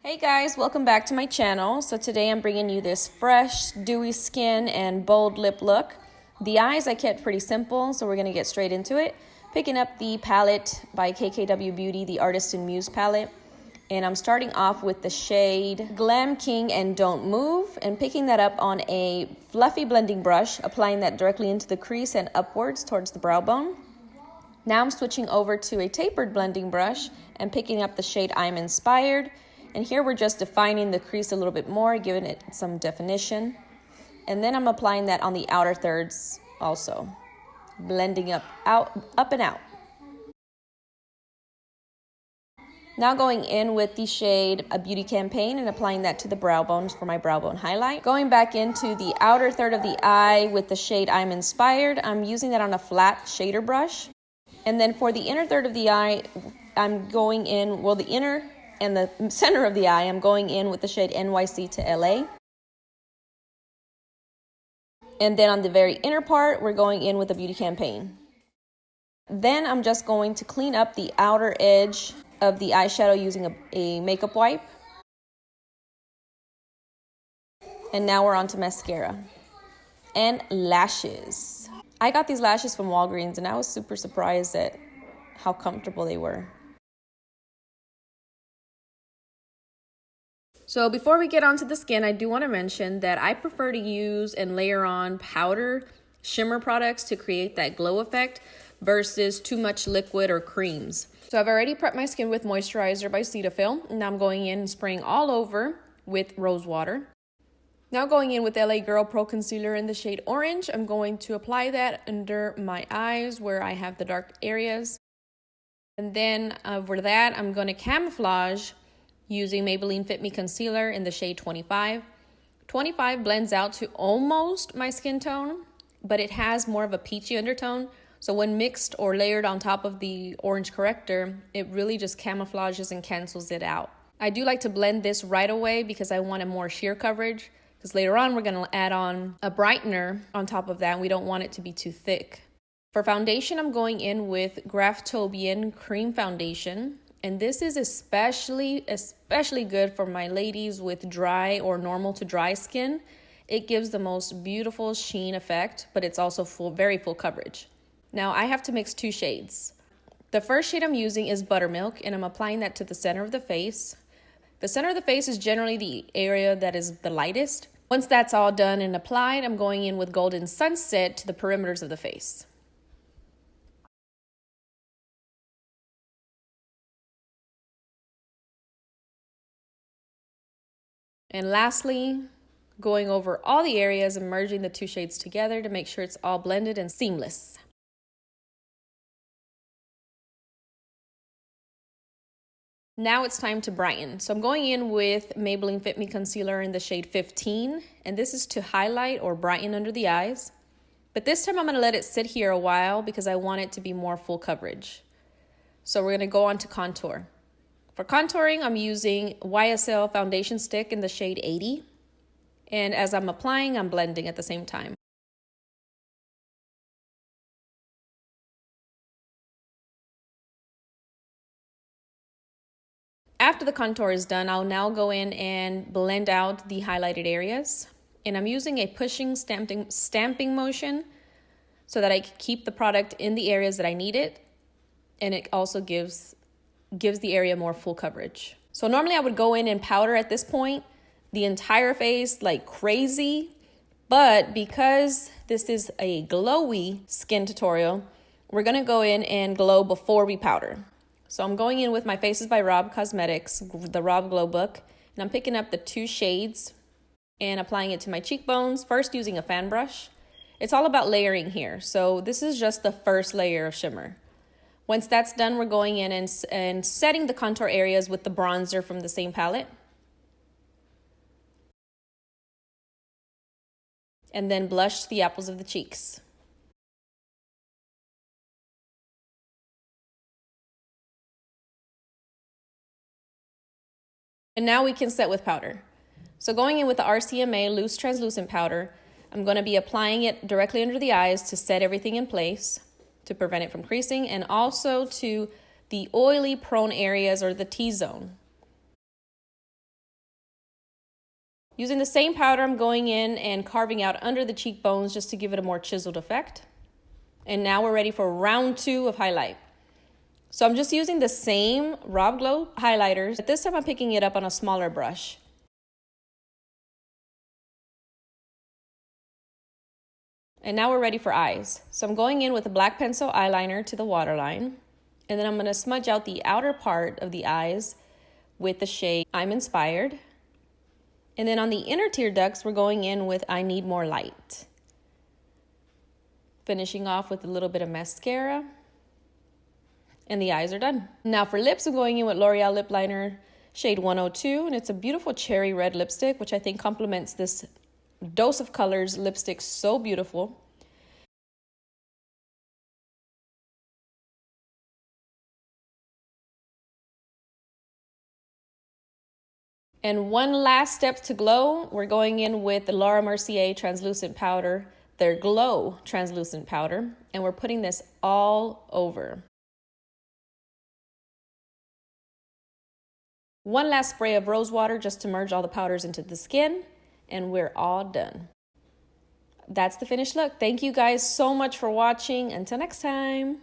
Hey guys, welcome back to my channel. So today I'm bringing you this fresh, dewy skin and bold lip look. The eyes I kept pretty simple, so we're going to get straight into it. Picking up the palette by KKW Beauty, the Artist Muse Palette. And I'm starting off with the shade Glam King and Don't Move, and picking that up on a fluffy blending brush, applying that directly into the crease and upwards towards the brow bone. Now I'm switching over to a tapered blending brush and picking up the shade I'm Inspired. And here we're just defining the crease a little bit more, giving it some definition. And then I'm applying that on the outer thirds also, blending up and out. Now going in with the shade A Beauty Campaign and applying that to the brow bones for my brow bone highlight. Going back into the outer third of the eye with the shade I'm Inspired, I'm using that on a flat shader brush. And then for the inner third of the eye, I'm going in, well, the inner and the center of the eye, I'm going in with the shade NYC to LA. And then on the very inner part, we're going in with a Beauty Campaign. Then I'm just going to clean up the outer edge of the eyeshadow using a makeup wipe. And now we're on to mascara and lashes. I got these lashes from Walgreens and I was super surprised at how comfortable they were. So before we get onto the skin, I do want to mention that I prefer to use and layer on powder shimmer products to create that glow effect versus too much liquid or creams. So I've already prepped my skin with moisturizer by Cetaphil, and I'm going in and spraying all over with rose water. Now going in with LA Girl Pro Concealer in the shade Orange, I'm going to apply that under my eyes where I have the dark areas. And then over that, I'm going to camouflage using Maybelline Fit Me Concealer in the shade 25. 25 blends out to almost my skin tone, but it has more of a peachy undertone. So when mixed or layered on top of the orange corrector, it really just camouflages and cancels it out. I do like to blend this right away because I want a more sheer coverage, because later on we're going to add on a brightener on top of that, and we don't want it to be too thick. For foundation, I'm going in with Graftobian Cream Foundation. And this is especially good for my ladies with dry or normal to dry skin. It gives the most beautiful sheen effect, but it's also very full coverage. Now I have to mix two shades. The first shade I'm using is Buttermilk, and I'm applying that to the center of the face. The center of the face is generally the area that is the lightest. Once that's all done and applied, I'm going in with Golden Sunset to the perimeters of the face. And lastly, going over all the areas and merging the two shades together to make sure it's all blended and seamless. Now it's time to brighten. So I'm going in with Maybelline Fit Me Concealer in the shade 15, and this is to highlight or brighten under the eyes. But this time I'm going to let it sit here a while because I want it to be more full coverage. So we're going to go on to contour. For contouring, I'm using YSL Foundation Stick in the shade 80. And as I'm applying, I'm blending at the same time. After the contour is done, I'll now go in and blend out the highlighted areas. And I'm using a pushing stamping motion so that I can keep the product in the areas that I need it. And it also gives the area more full coverage. So normally I would go in and powder at this point the entire face like crazy, but because this is a glowy skin tutorial, we're gonna go in and glow before we powder. So I'm going in with my Faces by Rob Cosmetics, the Rob Glow Book, and I'm picking up the two shades and applying it to my cheekbones, first using a fan brush. It's all about layering here, so this is just the first layer of shimmer. Once that's done, we're going in and setting the contour areas with the bronzer from the same palette. And then blush the apples of the cheeks. And now we can set with powder. So going in with the RCMA Loose Translucent Powder, I'm going to be applying it directly under the eyes to set everything in place, to prevent it from creasing, and also to the oily prone areas or the T-zone. Using the same powder, I'm going in and carving out under the cheekbones just to give it a more chiseled effect. And now we're ready for round 2 of highlight. So I'm just using the same Rob Glow highlighters, but this time I'm picking it up on a smaller brush. And now we're ready for eyes. So I'm going in with a black pencil eyeliner to the waterline, and then I'm going to smudge out the outer part of the eyes with the shade I'm Inspired. And then on the inner tear ducts, we're going in with I Need More Light. Finishing off with a little bit of mascara. And the eyes are done. Now for lips, I'm going in with L'Oreal Lip Liner shade 102. And it's a beautiful cherry red lipstick, which I think complements this Dose of Colors lipstick so beautiful. And one last step to glow, we're going in with the Laura Mercier translucent powder, their Glow translucent powder, and we're putting this all over. One last spray of rose water just to merge all the powders into the skin, and we're all done. That's the finished look. Thank you guys so much for watching. Until next time.